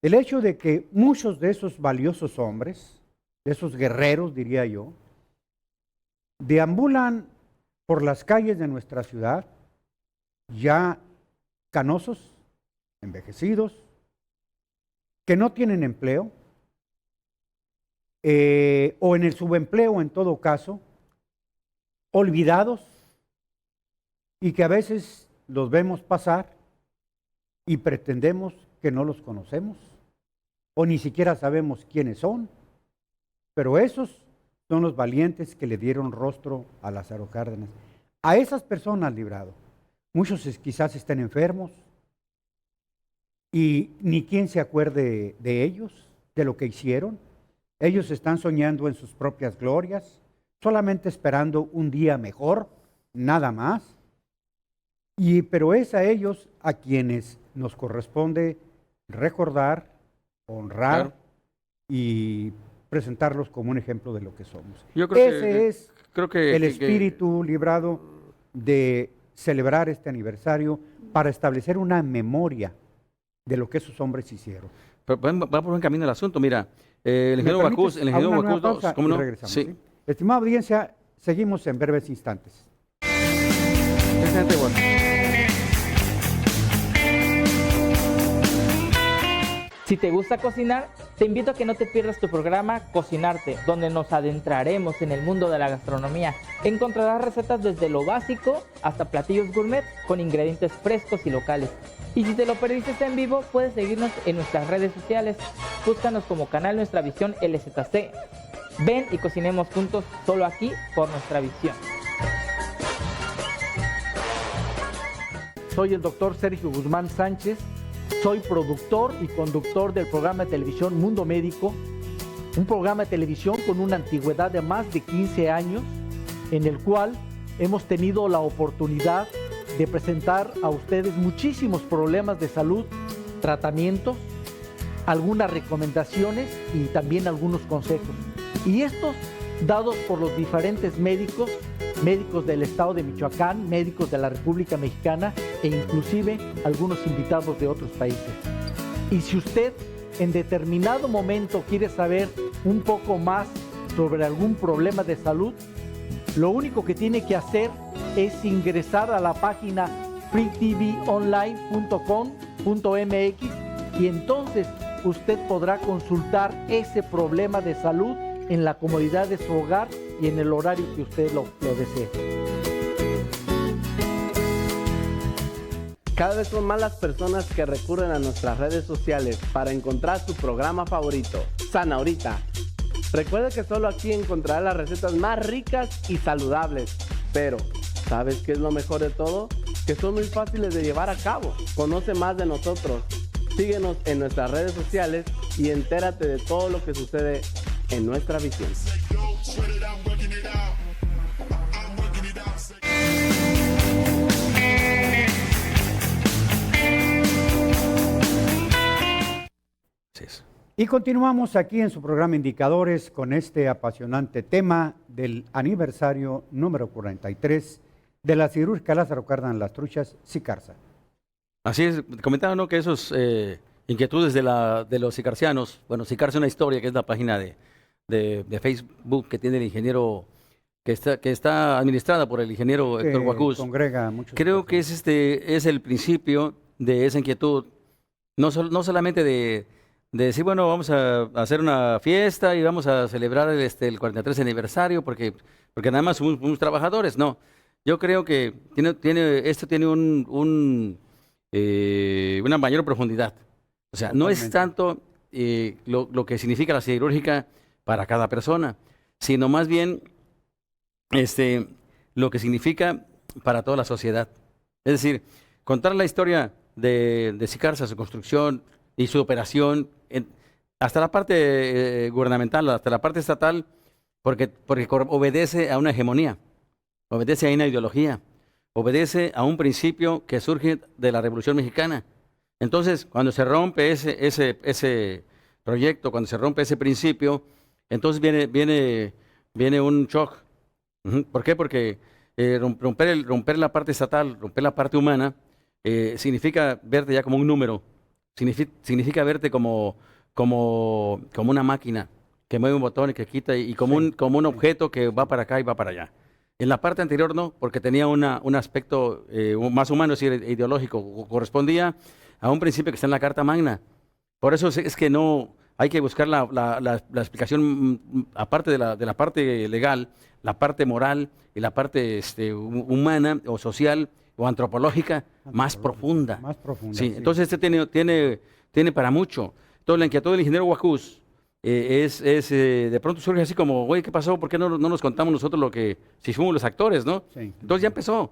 El hecho de que muchos de esos valiosos hombres, de esos guerreros, diría yo, deambulan por las calles de nuestra ciudad, ya canosos, envejecidos, que no tienen empleo, o en el subempleo en todo caso, olvidados, y que a veces los vemos pasar y pretendemos que no los conocemos o ni siquiera sabemos quiénes son, pero esos son los valientes que le dieron rostro a Lázaro Cárdenas. A esas personas, Librado, muchos quizás estén enfermos y ni quien se acuerde de ellos, de lo que hicieron. Ellos están soñando en sus propias glorias, solamente esperando un día mejor, nada más. Pero es a ellos a quienes nos corresponde recordar, honrar, Claro. y presentarlos como un ejemplo de lo que somos. Yo creo Ese es creo que el espíritu, Librado, de celebrar este aniversario para establecer una memoria de lo que esos hombres hicieron. Pero va por buen camino el asunto. Mira, el ingeniero ¿Me Bacús, permites el a ingeniero una nueva Bacús, pausa ¿cómo y no? regresamos, Sí. ¿sí? Estimada audiencia, seguimos en breves instantes. Excelente, bueno. Si te gusta cocinar, te invito a que no te pierdas tu programa Cocinarte, donde nos adentraremos en el mundo de la gastronomía. Encontrarás recetas desde lo básico hasta platillos gourmet con ingredientes frescos y locales. Y si te lo perdiste en vivo, puedes seguirnos en nuestras redes sociales. Búscanos como canal Nuestra Visión LZC. Ven y cocinemos juntos solo aquí por Nuestra Visión. Soy el doctor Sergio Guzmán Sánchez, soy productor y conductor del programa de televisión Mundo Médico, un programa de televisión con una antigüedad de más de 15 años, en el cual hemos tenido la oportunidad de presentar a ustedes muchísimos problemas de salud, tratamientos, algunas recomendaciones y también algunos consejos. Y estos dados por los diferentes médicos del estado de Michoacán, médicos de la República Mexicana e inclusive algunos invitados de otros países. Y si usted en determinado momento quiere saber un poco más sobre algún problema de salud, lo único que tiene que hacer es ingresar a la página freetvonline.com.mx y entonces usted podrá consultar ese problema de salud en la comodidad de su hogar y en el horario que usted lo desee. Cada vez son más las personas que recurren a nuestras redes sociales para encontrar su programa favorito, Sana Ahorita. Recuerda que solo aquí encontrarás las recetas más ricas y saludables. Pero, ¿sabes qué es lo mejor de todo? Que son muy fáciles de llevar a cabo. Conoce más de nosotros. Síguenos en nuestras redes sociales y entérate de todo lo que sucede en Nuestra Visión. Y continuamos aquí en su programa Indicadores con este apasionante tema del aniversario número 43 de la cirúrgica Lázaro Cárdenas Las Truchas, Sicarza. Así es, comentaba, ¿no?, que esos inquietudes de los sicarcianos, bueno, Sicarza una historia, que es la página de Facebook que tiene el ingeniero, que está administrada por el ingeniero Héctor Guacús. Congrega muchos. Creo que es el principio de esa inquietud, no solamente de decir, bueno, vamos a hacer una fiesta y vamos a celebrar el 43 aniversario porque nada más somos unos trabajadores. No, yo creo que esto tiene una mayor profundidad. O sea, no es tanto lo que significa la cirúrgica para cada persona, sino más bien lo que significa para toda la sociedad. Es decir, contar la historia de Sicarza, su construcción y su operación, hasta la parte gubernamental, hasta la parte estatal, porque obedece a una hegemonía, obedece a una ideología, obedece a un principio que surge de la Revolución Mexicana. Entonces, cuando se rompe ese proyecto, cuando se rompe ese principio, entonces viene un shock. ¿Por qué? Porque romper la parte estatal, romper la parte humana, significa verte ya como un número, significa verte como una máquina que mueve un botón y que quita, y como un objeto que va para acá y va para allá. En la parte anterior no, porque tenía un aspecto más humano, es decir, ideológico, correspondía a un principio que está en la Carta Magna. Por eso es que no hay que buscar la explicación, aparte de la parte legal, la parte moral y la parte humana o social, o antropológica más profunda. Más profunda. Sí, entonces tiene para mucho. Entonces la inquietud del ingeniero Guajús de pronto surge así como, güey, ¿qué pasó? ¿Por qué no nos contamos nosotros si fuimos los actores, no? Sí. Entonces ya empezó.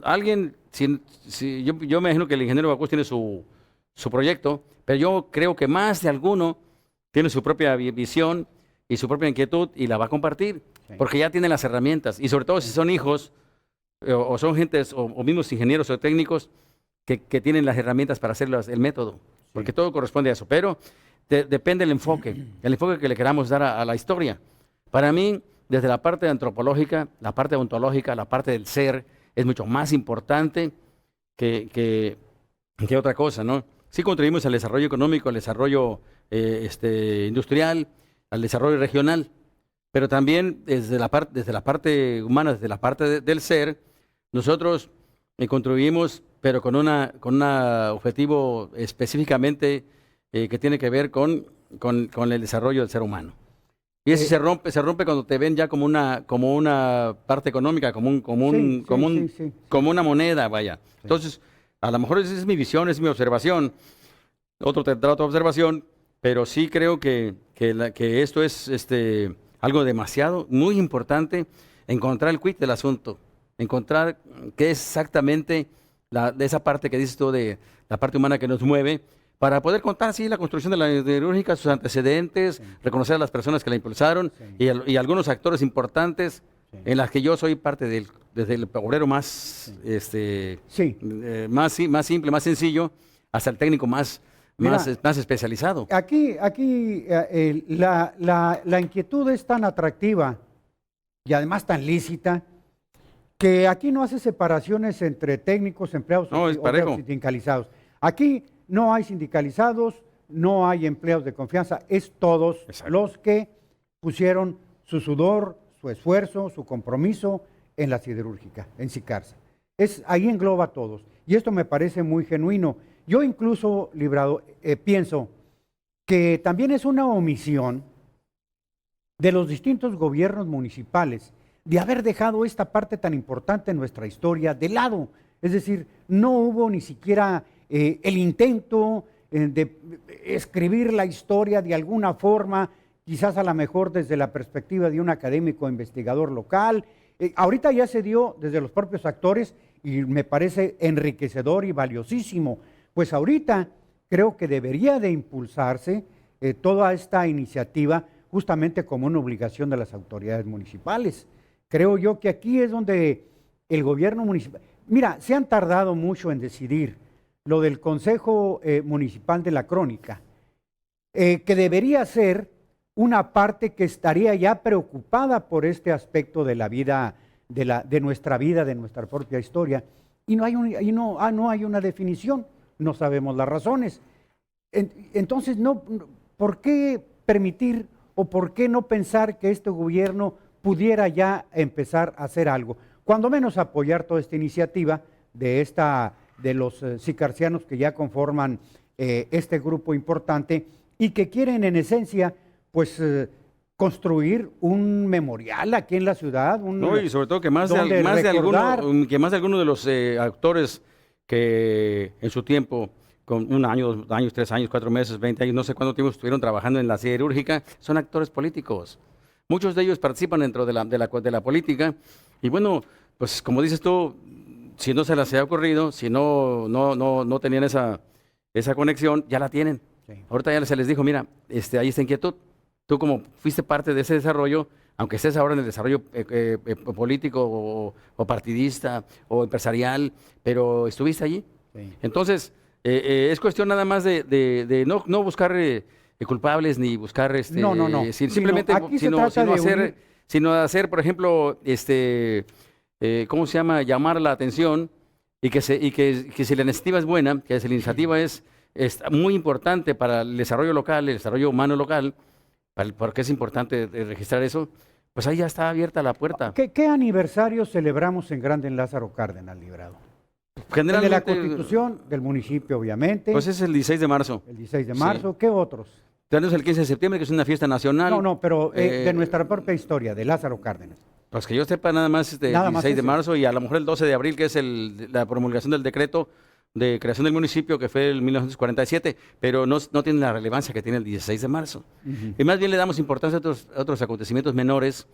Alguien, yo me imagino que el ingeniero Guajús tiene su proyecto, pero yo creo que más de alguno tiene su propia visión y su propia inquietud y la va a compartir, Sí. porque ya tiene las herramientas. Y sobre todo si son hijos o son gentes o mismos ingenieros o técnicos que tienen las herramientas para hacer el método, porque todo corresponde a eso. Pero depende del enfoque, el enfoque que le queramos dar a la historia. Para mí, desde la parte antropológica, la parte ontológica, la parte del ser, es mucho más importante que otra cosa, ¿no? Sí contribuimos al desarrollo económico, al desarrollo industrial, al desarrollo regional, pero también desde la parte humana, desde la parte del ser, nosotros contribuimos, pero con un objetivo específicamente que tiene que ver con el desarrollo del ser humano. Y ese se rompe cuando te ven ya como una parte económica, como una moneda, vaya. Sí. Entonces, a lo mejor esa es mi visión, es mi observación. Otro tendrá otra observación, pero sí creo que esto es algo demasiado, muy importante, encontrar el quid del asunto, encontrar qué es exactamente de esa parte que dices tú, de la parte humana que nos mueve, para poder contar, sí, la construcción de la siderúrgica, sus antecedentes, reconocer a las personas que la impulsaron y algunos actores importantes en las que yo soy parte desde el obrero más, más simple, más sencillo, hasta el técnico más especializado. Aquí la inquietud es tan atractiva y además tan lícita que aquí no hace separaciones entre técnicos, empleados y sindicalizados. Aquí no hay sindicalizados, no hay empleados de confianza, es todos los que pusieron su sudor, su esfuerzo, su compromiso en la siderúrgica, en Sicarsa. Ahí engloba a todos. Y esto me parece muy genuino. Yo incluso, Librado, pienso que también es una omisión de los distintos gobiernos municipales de haber dejado esta parte tan importante en nuestra historia de lado. Es decir, no hubo ni siquiera el intento de escribir la historia de alguna forma, quizás a lo mejor desde la perspectiva de un académico investigador local. Ahorita ya se dio desde los propios actores y me parece enriquecedor y valiosísimo. Pues ahorita creo que debería de impulsarse toda esta iniciativa justamente como una obligación de las autoridades municipales. Creo yo que aquí es donde el gobierno municipal... Mira, se han tardado mucho en decidir lo del Consejo Municipal de la Crónica, que debería ser una parte que estaría ya preocupada por este aspecto de la vida, de nuestra vida, de nuestra propia historia, y no hay una definición, no sabemos las razones. Entonces, ¿por qué permitir o por qué no pensar que este gobierno pudiera ya empezar a hacer algo? Cuando menos apoyar toda esta iniciativa de los sicarcianos que ya conforman este grupo importante y que quieren en esencia pues construir un memorial aquí en la ciudad. Y sobre todo que más de alguno de los actores que en su tiempo, con 1 año, 2 años, 3 años, 4 meses, 20 años, no sé cuánto tiempo estuvieron trabajando en la siderúrgica, son actores políticos. Muchos de ellos participan dentro de la política y bueno, pues como dices tú, si no se les ha ocurrido, si no tenían esa conexión, ya la tienen. Sí. Ahorita ya se les dijo, mira, hay esta inquietud. Tú como fuiste parte de ese desarrollo, aunque estés ahora en el desarrollo político o partidista o empresarial, pero estuviste allí. Sí. Entonces, es cuestión nada más de no buscar culpables ni buscar simplemente sino hacer, por ejemplo, ¿cómo se llama? Llamar la atención y que si la iniciativa es buena, que si la iniciativa es muy importante para el desarrollo local, el desarrollo humano local, porque es importante registrar eso, pues ahí ya está abierta la puerta. ¿Qué aniversario celebramos en Grande en Lázaro Cárdenas, Librado? Generalmente, de la Constitución del municipio, obviamente. Pues es el 16 de marzo. El 16 de marzo. Sí. ¿Qué otros? Tenemos el 15 de septiembre, que es una fiesta nacional. No, pero de nuestra propia historia, de Lázaro Cárdenas. Pues que yo sepa nada más Nada más 16 de ese. marzo y a lo mejor el 12 de abril, que es la promulgación del decreto de creación del municipio, que fue en 1947, pero no tiene la relevancia que tiene el 16 de marzo. Y más bien le damos importancia a otros acontecimientos menores,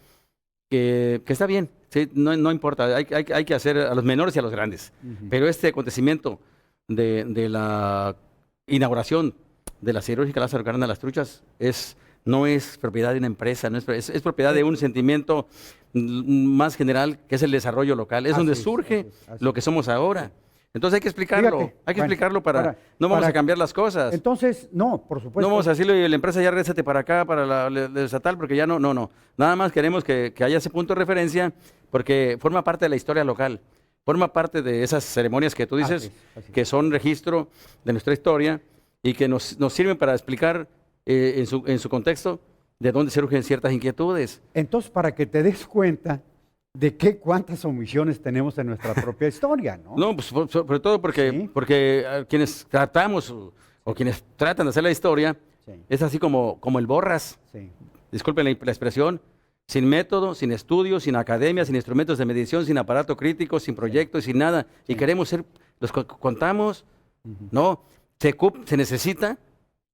que está bien, ¿sí? No importa, hay que hacer a los menores y a los grandes. Pero este acontecimiento de la inauguración de la siderúrgica Lázaro Cárdenas Las Truchas no es propiedad de una empresa, es propiedad de un sentimiento más general, que es el desarrollo local. Es Así donde es, surge así es. lo que somos ahora. Entonces hay que explicarlo, Fíjate, hay que bueno, explicarlo no vamos para- a cambiar las cosas. Entonces, no, por supuesto. No vamos a decirle, la empresa ya rézate para acá, para la estatal, porque ya no. Nada más queremos que haya ese punto de referencia, porque forma parte de la historia local, forma parte de esas ceremonias que tú dices, Así es. que son registro de nuestra historia y que nos sirven para explicar en su contexto de dónde surgen ciertas inquietudes. Entonces, para que te des cuenta de cuántas omisiones tenemos en nuestra propia historia, ¿no? No, pues sobre todo porque, Sí. quienes tratamos o quienes tratan de hacer la historia, Sí, es así como el borras. sí. Disculpen la expresión, sin método, sin estudios, sin academia, sin instrumentos de medición, sin aparato crítico, sin proyectos, sin nada. Y queremos ser, los contamos, no, se necesita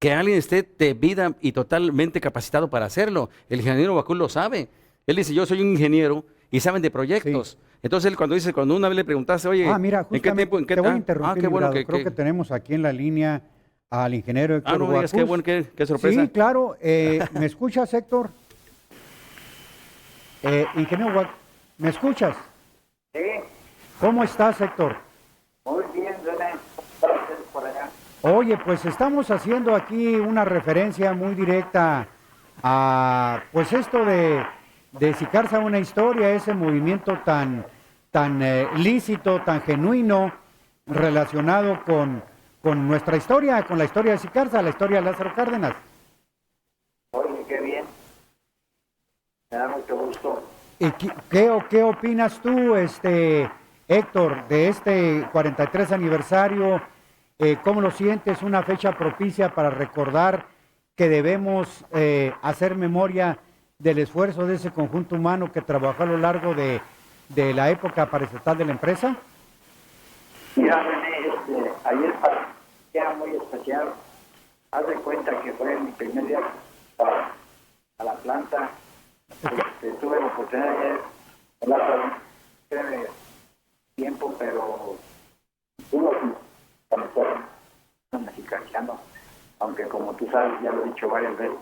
que alguien esté de vida y totalmente capacitado para hacerlo. El ingeniero Bacul lo sabe. Él dice, yo soy un ingeniero y saben de proyectos. Entonces él cuando una vez le preguntaste, oye, Mira, ¿en qué justamente tiempo? ¿En qué te voy a ah, interrumpir, qué bueno Librado. Creo que tenemos aquí en la línea al ingeniero Héctor no digas, qué Huacuz. bueno, qué sorpresa. Sí, claro. ¿Me escuchas, Héctor? Ingeniero Huacuz, ¿me escuchas? Sí, ¿Cómo estás, Héctor? muy bien, René. Gracias por allá. Oye, pues estamos haciendo aquí una referencia muy directa a, pues esto de Sicarza una historia, ese movimiento tan lícito, tan genuino, relacionado con nuestra historia, con la historia de Sicarza, la historia de Lázaro Cárdenas. Oye, qué bien. Me da mucho gusto. ¿Y qué opinas tú, Héctor, de este 43 aniversario? ¿Cómo lo sientes? ¿Una fecha propicia para recordar que debemos hacer memoria del esfuerzo de ese conjunto humano que trabajó a lo largo de la época paraestatal de la empresa? Mira, René, ayer para mí era muy especial. Haz de cuenta que fue mi primer día a la planta. Tuve la oportunidad de tener tiempo, pero uno mexicano, aunque como tú sabes, ya lo he dicho varias veces,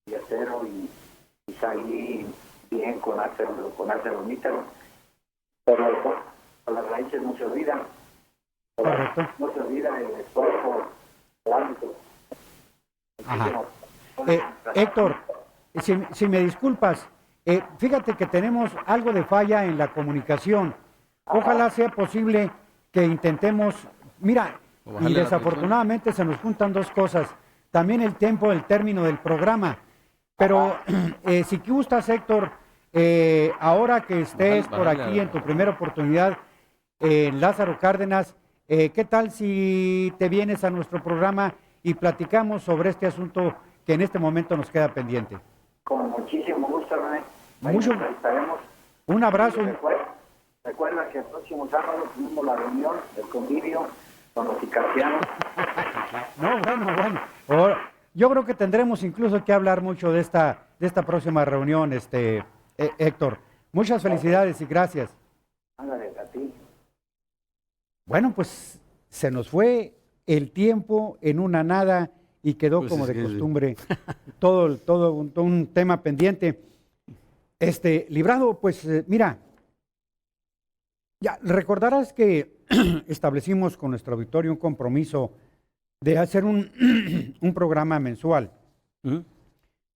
y acero y salí bien con ArcelorMittal, pero las raíces no se olvidan. Correcto. No se olvida el esfuerzo ámbito. Ajá. Héctor, si me disculpas, fíjate que tenemos algo de falla en la comunicación. Ojalá sea posible que intentemos, mira, Bajarle y la desafortunadamente se nos juntan dos cosas. También el tiempo del término del programa. Pero si gustas, Héctor, ahora que estés por aquí en tu primera oportunidad en Lázaro Cárdenas, ¿qué tal si te vienes a nuestro programa y platicamos sobre este asunto que en este momento nos queda pendiente? Con muchísimo gusto, René. Mucho. Estaremos. Un abrazo. Recuerda que el próximo sábado tenemos la reunión, el convivio con los sicarcianos. No, bueno. Yo creo que tendremos incluso que hablar mucho de esta próxima reunión, Héctor. Muchas felicidades y gracias. Ándale, a ti. Bueno, pues se nos fue el tiempo en una nada y quedó Pues como es de que sí. costumbre todo un tema pendiente. Librado, pues mira, ya recordarás que establecimos con nuestro auditorio un compromiso de hacer un programa mensual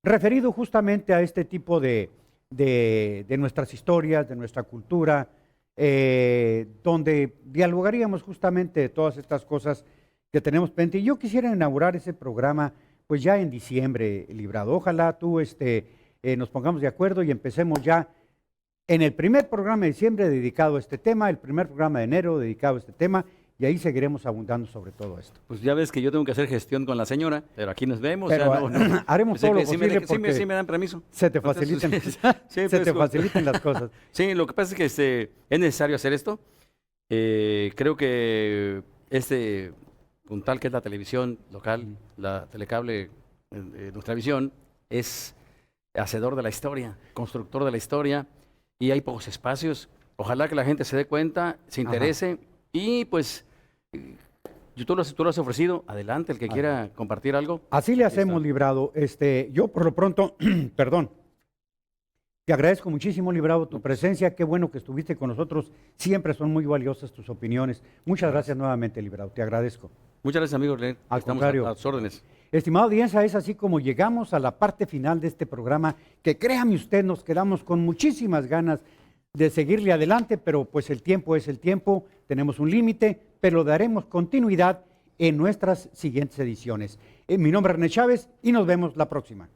referido justamente a este tipo de nuestras historias, de nuestra cultura, donde dialogaríamos justamente de todas estas cosas que tenemos pendiente. Y yo quisiera inaugurar ese programa pues ya en diciembre, Librado. Ojalá tú nos pongamos de acuerdo y empecemos ya en el primer programa de diciembre dedicado a este tema, el primer programa de enero dedicado a este tema, y ahí seguiremos abundando sobre todo esto. Pues ya ves que yo tengo que hacer gestión con la señora, pero aquí nos vemos. Pero, haremos todo lo sí posible me, porque me dan permiso. se te faciliten, faciliten las cosas. Sí, lo que pasa es que es necesario hacer esto. Creo que con tal que es la televisión local, la telecable, nuestra visión, es hacedor de la historia, constructor de la historia, y hay pocos espacios. Ojalá que la gente se dé cuenta, se interese, y pues tú lo has ofrecido, adelante, el que quiera compartir algo. Así le hacemos, Librado. Yo por lo pronto, perdón, te agradezco muchísimo, Librado, tu presencia. Qué bueno que estuviste con nosotros. Siempre son muy valiosas tus opiniones. Muchas gracias nuevamente, Librado. Te agradezco. Muchas gracias, amigo. Al contrario. A tus órdenes. Estimada audiencia, es así como llegamos a la parte final de este programa, que créame usted, nos quedamos con muchísimas ganas de seguirle adelante, pero pues el tiempo es el tiempo, tenemos un límite, pero daremos continuidad en nuestras siguientes ediciones. Mi nombre es René Chávez y nos vemos la próxima.